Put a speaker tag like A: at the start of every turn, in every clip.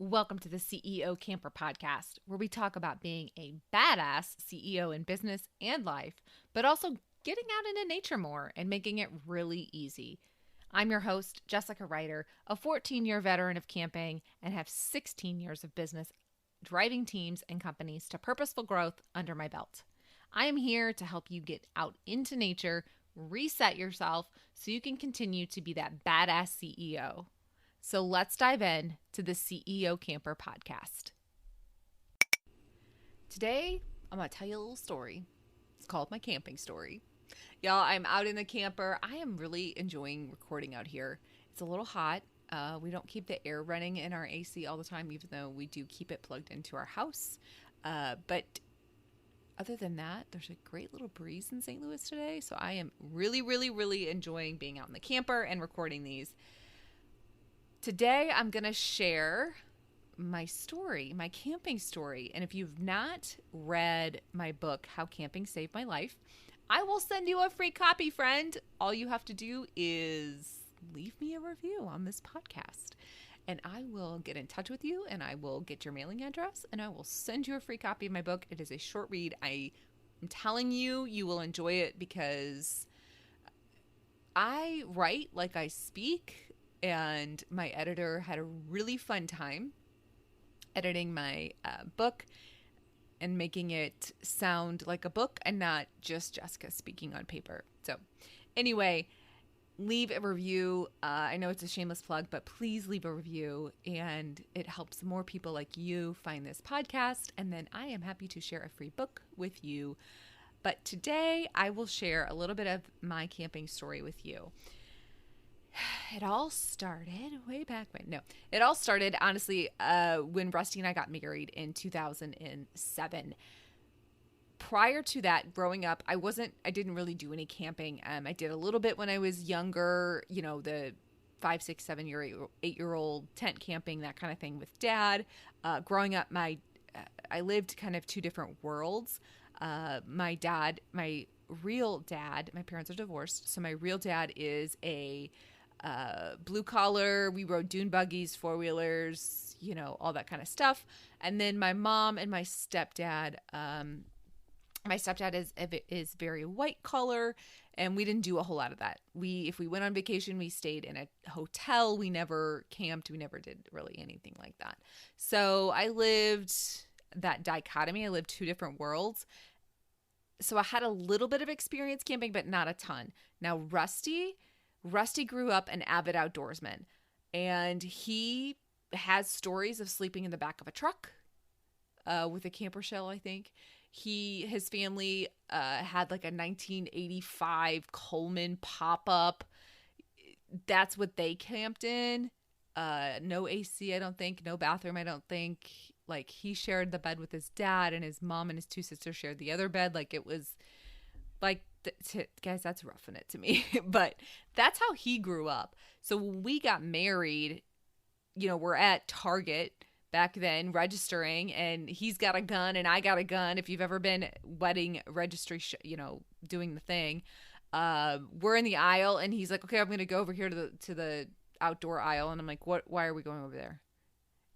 A: Welcome to the CEO Camper Podcast, where we talk about being a badass CEO in business and life, but also getting out into nature more and making it really easy. I'm your host, Jessica Ryder, a 14-year veteran of camping and have 16 years of business driving teams and companies to purposeful growth under my belt. I am here to help you get out into nature, reset yourself so you can continue to be that badass CEO. So let's dive in to the CEO Camper Podcast. Today, I'm going to tell you a little story. It's called my camping story. Y'all, I'm out in the camper. I am really enjoying recording out here. It's a little hot. We don't keep the air running in our AC all the time, even though we do keep it plugged into our house. But other than that, there's a great little breeze in St. Louis today. So I am really enjoying being out in the camper and recording these. Today, I'm going to share my story, my camping story. And if you've not read my book, How Camping Saved My Life, I will send you a free copy, friend. All you have to do is leave me a review on this podcast. And I will get in touch with you, and I will get your mailing address, and I will send you a free copy of my book. It is a short read. I'm telling you, you will enjoy it because I write like I speak. And my editor had a really fun time editing my book and making it sound like a book and not just Jessica speaking on paper. So anyway, leave a review. I know it's a shameless plug, but please leave a review, and it helps more people like you find this podcast. And then I am happy to share a free book with you. But today I will share a little bit of my camping story with you. It all started way back when. No, it all started, honestly, when Rusty and I got married in 2007. Prior to that, growing up, I didn't really do any camping. I did a little bit when I was younger, you know, the 5, 6, 7 year, 8-year-old tent camping, that kind of thing with Dad. Growing up, I lived kind of two different worlds. My real dad, my parents are divorced, so my real dad is a blue collar. We rode dune buggies, 4-wheelers, you know, all that kind of stuff. And then my mom and my stepdad is very white collar, and we didn't do a whole lot of that. If we went on vacation, we stayed in a hotel. We never camped. We never did really anything like that. So I lived that dichotomy. I lived two different worlds. So I had a little bit of experience camping, but not a ton. Now, Rusty grew up an avid outdoorsman, and he has stories of sleeping in the back of a truck with a camper shell, I think. His family had like a 1985 Coleman pop-up. That's what they camped in. No AC, I don't think. No bathroom, I don't think. Like, he shared the bed with his dad, and his mom and his two sisters shared the other bed. Like, it was like, guys, that's roughing it to me. But that's how he grew up. So when we got married, you know, we're at Target back then registering, and he's got a gun and I got a gun. If you've ever been wedding registry, doing the thing, we're in the aisle, and he's like, okay, I'm going to go over here to the outdoor aisle. And I'm like, why are we going over there?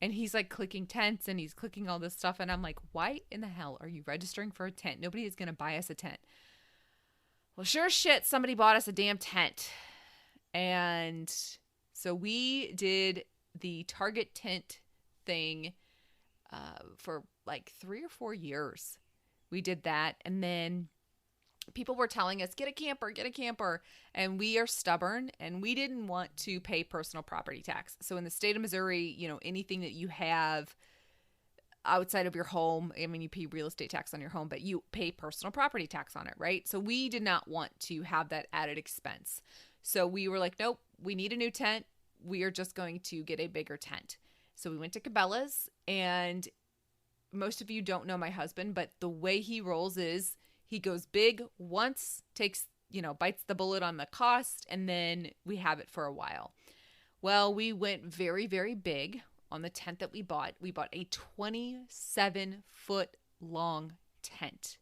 A: And he's like clicking tents, and he's clicking all this stuff. And I'm like, why in the hell are you registering for a tent? Nobody is going to buy us a tent. Well, sure as shit, somebody bought us a damn tent. And so we did the Target tent thing for like 3 or 4 years. We did that. And then people were telling us, get a camper. And we are stubborn, and we didn't want to pay personal property tax. So in the state of Missouri, you know, anything that you have outside of your home, I mean, you pay real estate tax on your home, but you pay personal property tax on it, right? So we did not want to have that added expense. So we were like, nope, we need a new tent. We are just going to get a bigger tent. So we went to Cabela's, and most of you don't know my husband, but the way he rolls is he goes big once, bites the bullet on the cost, and then we have it for a while. Well, we went very, very big on the tent that we bought. We bought a 27-foot long tent.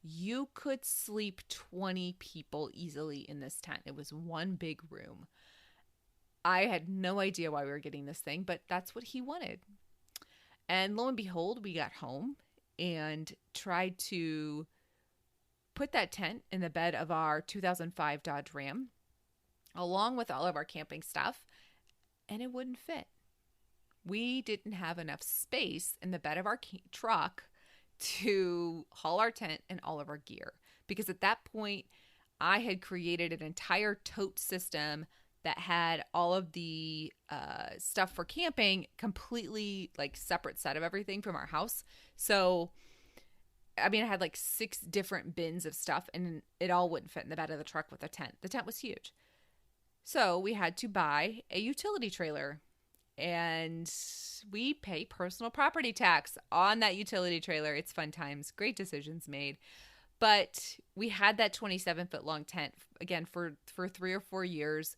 A: You could sleep 20 people easily in this tent. It was one big room. I had no idea why we were getting this thing, but that's what he wanted. And lo and behold, we got home and tried to put that tent in the bed of our 2005 Dodge Ram, along with all of our camping stuff, and it wouldn't fit. We didn't have enough space in the bed of our truck to haul our tent and all of our gear. Because at that point, I had created an entire tote system that had all of the stuff for camping completely like separate set of everything from our house. So, I mean, I had like 6 different bins of stuff and it all wouldn't fit in the bed of the truck with a tent. The tent was huge. So we had to buy a utility trailer, and we pay personal property tax on that utility trailer. It's fun times, great decisions made. But we had that 27-foot long tent again for 3 or 4 years.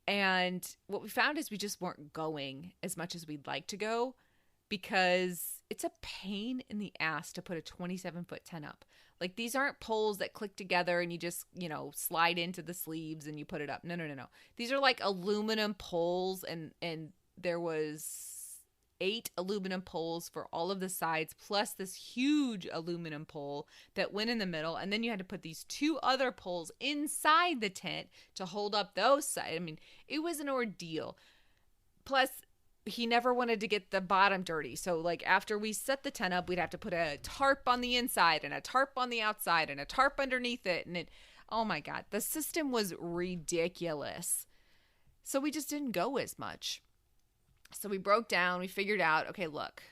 A: And what we found is we just weren't going as much as we'd like to go because it's a pain in the ass to put a 27-foot tent up. Like, these aren't poles that click together and you just, slide into the sleeves and you put it up. No. These are like aluminum poles, and there was 8 aluminum poles for all of the sides, plus this huge aluminum pole that went in the middle. And then you had to put these 2 other poles inside the tent to hold up those sides. I mean, it was an ordeal. Plus, he never wanted to get the bottom dirty. So like after we set the tent up, we'd have to put a tarp on the inside and a tarp on the outside and a tarp underneath it. And oh my God, the system was ridiculous. So we just didn't go as much. So we broke down, we figured out, okay, look,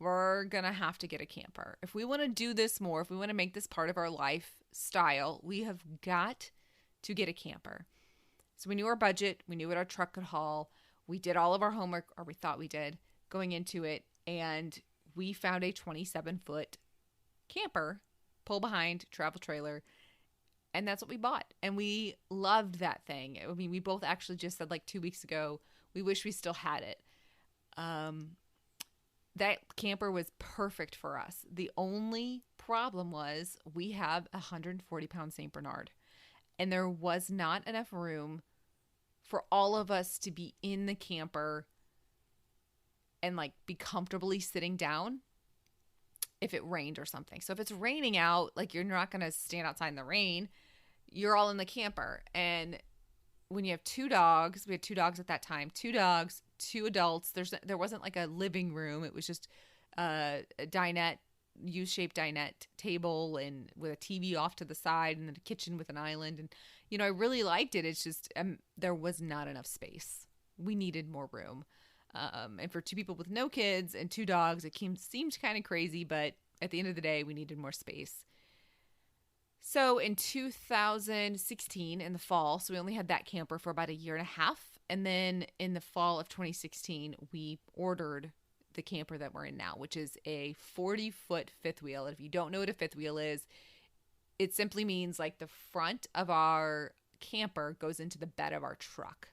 A: we're going to have to get a camper. If we want to do this more, if we want to make this part of our lifestyle, we have got to get a camper. So we knew our budget, we knew what our truck could haul. We did all of our homework, or we thought we did, going into it, and we found a 27-foot camper, pull behind travel trailer, and that's what we bought. And we loved that thing. I mean, we both actually just said like 2 weeks ago, we wish we still had it. That camper was perfect for us. The only problem was we have a 140-pound St. Bernard, and there was not enough room for all of us to be in the camper and like be comfortably sitting down if it rained or something. So if it's raining out, like you're not going to stand outside in the rain. You're all in the camper. And when you have 2 dogs, we had 2 dogs at that time, 2 dogs, 2 adults. There wasn't like a living room. It was just a dinette, U-shaped dinette table, and with a TV off to the side, and then a kitchen with an island. And I really liked it. It's just there was not enough space. We needed more room. And for 2 people with no kids and 2 dogs, it seemed kind of crazy, but at the end of the day, we needed more space. So in 2016, in the fall, so we only had that camper for about 1.5 years. And then in the fall of 2016, we ordered the camper that we're in now, which is a 40-foot fifth wheel. And if you don't know what a fifth wheel is, it simply means like the front of our camper goes into the bed of our truck.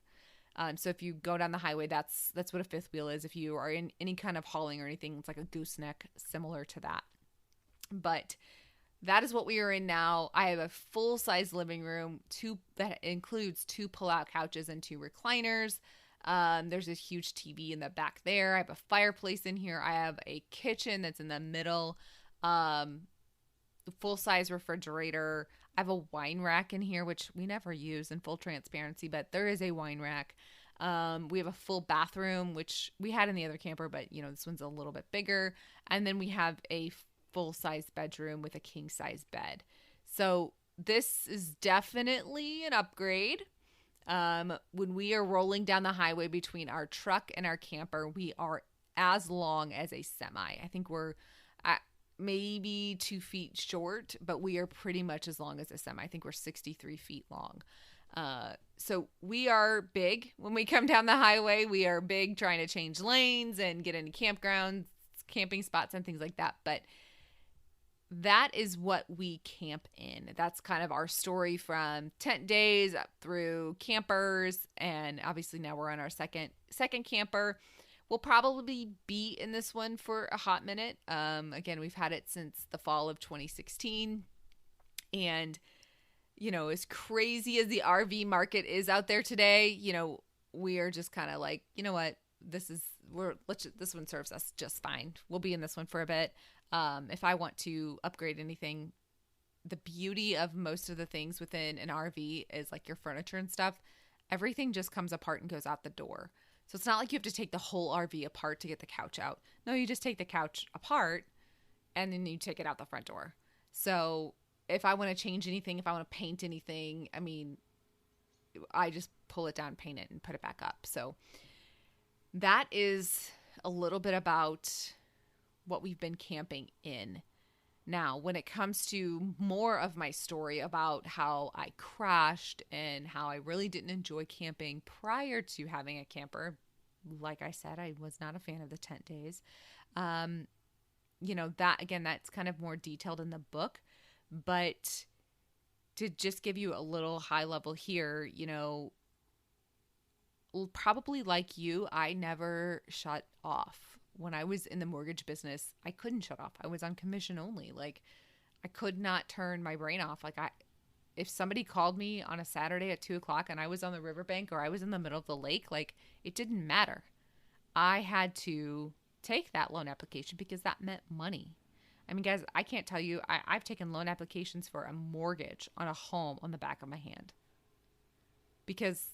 A: So if you go down the highway, that's what a fifth wheel is. If you are in any kind of hauling or anything, it's like a gooseneck, similar to that. But that is what we are in now. I have a full-size living room, that includes 2 pull-out couches and 2 recliners. There's a huge TV in the back there. I have a fireplace in here. I have a kitchen that's in the middle. Full-size refrigerator. I have a wine rack in here, which we never use, in full transparency, but there is a wine rack. We have a full bathroom, which we had in the other camper, but this one's a little bit bigger. And then we have a full-size bedroom with a king-size bed. So this is definitely an upgrade. When we are rolling down the highway between our truck and our camper, we are as long as a semi. I think we're maybe 2 feet short, but we are pretty much as long as a semi. I think we're 63 feet long. So we are big when we come down the highway. We are big trying to change lanes and get into campgrounds, camping spots, and things like that. But that is what we camp in. That's kind of our story from tent days up through campers. And obviously now we're on our second camper. We'll probably be in this one for a hot minute. Again, we've had it since the fall of 2016. And, as crazy as the RV market is out there today, we are just kind of like, you know what? this one serves us just fine. We'll be in this one for a bit. If I want to upgrade anything, the beauty of most of the things within an RV is like your furniture and stuff. Everything just comes apart and goes out the door. So it's not like you have to take the whole RV apart to get the couch out. No, you just take the couch apart and then you take it out the front door. So if I want to change anything, if I want to paint anything, I mean, I just pull it down, paint it, and put it back up. So that is a little bit about what we've been camping in. Now, when it comes to more of my story about how I crashed and how I really didn't enjoy camping prior to having a camper, like I said, I was not a fan of the tent days. That again, that's kind of more detailed in the book, but to just give you a little high level here, probably like you, I never shut off. When I was in the mortgage business, I couldn't shut off. I was on commission only. Like, I could not turn my brain off. Like, if somebody called me on a Saturday at 2:00 and I was on the riverbank or I was in the middle of the lake, like, it didn't matter. I had to take that loan application because that meant money. I mean, guys, I can't tell you, I've taken loan applications for a mortgage on a home on the back of my hand because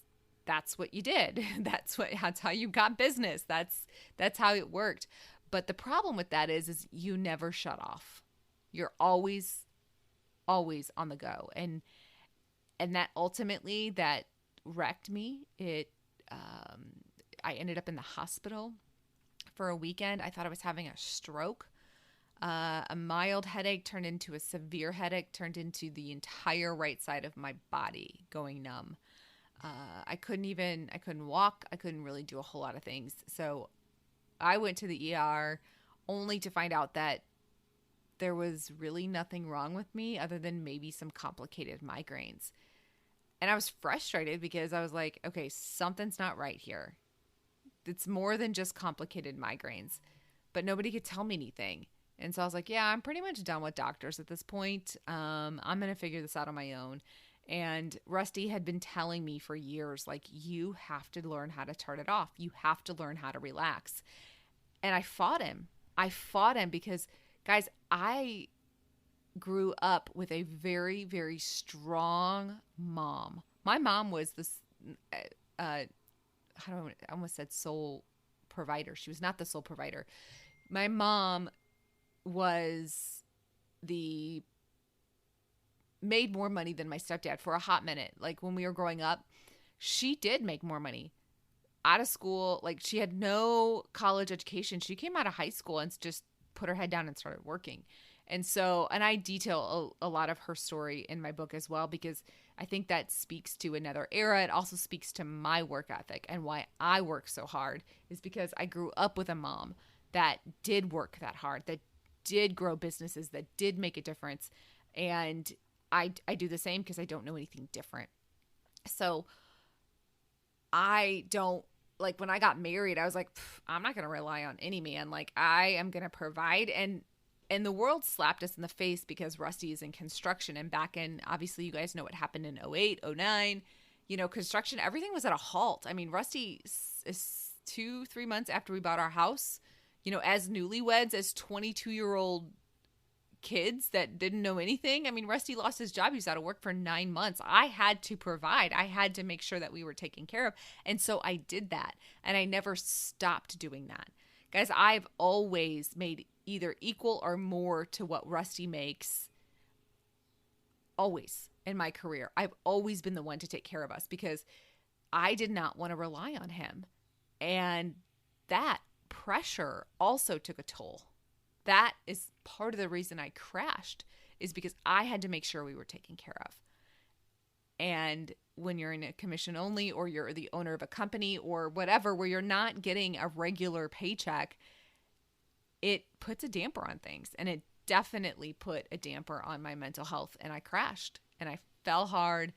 A: that's what you did. That's how you got business. That's how it worked. But the problem with that is you never shut off. You're always on the go. And that ultimately that wrecked me. I ended up in the hospital for a weekend. I thought I was having a stroke. A mild headache turned into a severe headache, turned into the entire right side of my body going numb. I couldn't walk. I couldn't really do a whole lot of things. So I went to the ER only to find out that there was really nothing wrong with me other than maybe some complicated migraines. And I was frustrated because I was like, okay, something's not right here. It's more than just complicated migraines, but nobody could tell me anything. And so I was like, yeah, I'm pretty much done with doctors at this point. I'm going to figure this out on my own. And Rusty had been telling me for years, like, you have to learn how to turn it off. You have to learn how to relax. And I fought him. Because, guys, I grew up with a very, very strong mom. My mom was this, I almost said sole provider. She was not the sole provider. My mom was made more money than my stepdad for a hot minute. Like, when we were growing up, she did make more money out of school. Like, she had no college education. She came out of high school and just put her head down and started working. And I detail a lot of her story in my book as well, because I think that speaks to another era. It also speaks to my work ethic, and why I work so hard is because I grew up with a mom that did work that hard, that did grow businesses, that did make a difference. And I do the same because I don't know anything different. So I don't, like, when I got married, I was like, I'm not going to rely on any man. Like, I am going to provide. And the world slapped us in the face because Rusty is in construction. And back in, obviously, you guys know what happened in 08, 09, construction, everything was at a halt. I mean, Rusty is 2-3 months after we bought our house, as newlyweds, as 22-year-old kids that didn't know anything. I mean, Rusty lost his job. He was out of work for 9 months. I had to provide. I had to make sure that we were taken care of. And so I did that. And I never stopped doing that. Guys, I've always made either equal or more to what Rusty makes. Always in my career. I've always been the one to take care of us because I did not want to rely on him. And that pressure also took a toll. That is part of the reason I crashed, is because I had to make sure we were taken care of. And when you're in a commission only, or you're the owner of a company or whatever, where you're not getting a regular paycheck, it puts a damper on things. And it definitely put a damper on my mental health. And I crashed and I fell hard.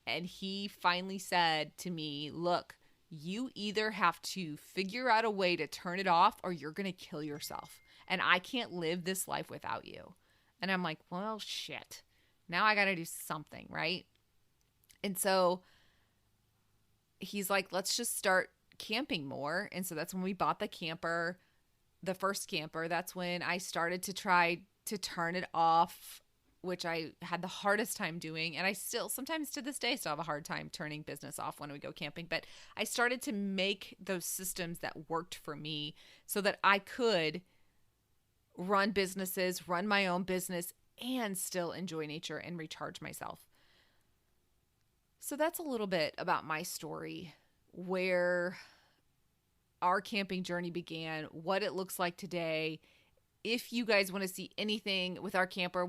A: And he finally said to me, look, you either have to figure out a way to turn it off or you're going to kill yourself. And I can't live this life without you. And I'm like, well, shit. Now I got to do something, right? And so he's like, let's just start camping more. And so that's when we bought the camper, the first camper. That's when I started to try to turn it off, which I had the hardest time doing. And I still, sometimes to this day, still have a hard time turning business off when we go camping. But I started to make those systems that worked for me so that I could run businesses, run my own business, and still enjoy nature and recharge myself. So that's a little bit about my story, where our camping journey began, what it looks like today. If you guys want to see anything with our camper,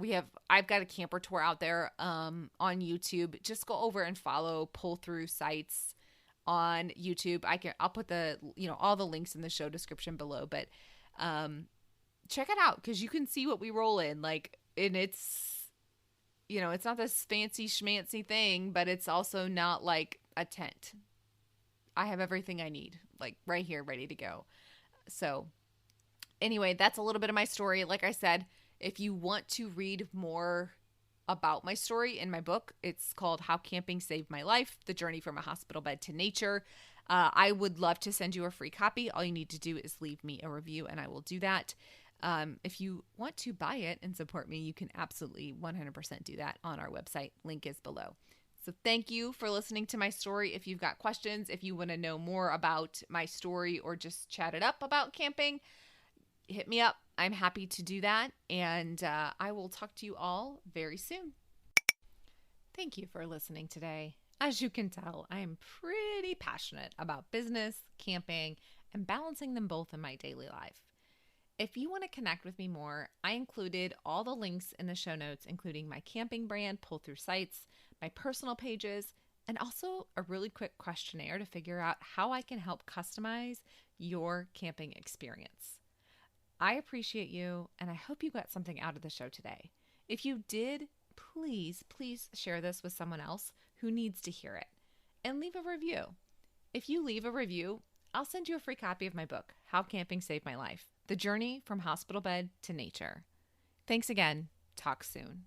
A: I've got a camper tour out there on YouTube. Just go over and follow Pull Through Sites on YouTube. I'll put all the links in the show description below, but check it out, because you can see what we roll in. And it's, it's not this fancy schmancy thing, but it's also not like a tent. I have everything I need, right here, ready to go. So anyway, that's a little bit of my story. Like I said, if you want to read more about my story in my book, it's called How Camping Saved My Life, The Journey from a Hospital Bed to Nature. I would love to send you a free copy. All you need to do is leave me a review, and I will do that. If you want to buy it and support me, you can absolutely 100% do that on our website. Link is below. So thank you for listening to my story. If you've got questions, if you want to know more about my story or just chat it up about camping, hit me up. I'm happy to do that. And I will talk to you all very soon. Thank you for listening today. As you can tell, I am pretty passionate about business, camping, and balancing them both in my daily life. If you want to connect with me more, I included all the links in the show notes, including my camping brand, Pull Through Sites, my personal pages, and also a really quick questionnaire to figure out how I can help customize your camping experience. I appreciate you, and I hope you got something out of the show today. If you did, please share this with someone else who needs to hear it, and leave a review. If you leave a review, I'll send you a free copy of my book, How Camping Saved My Life, The Journey from Hospital Bed to Nature. Thanks again. Talk soon.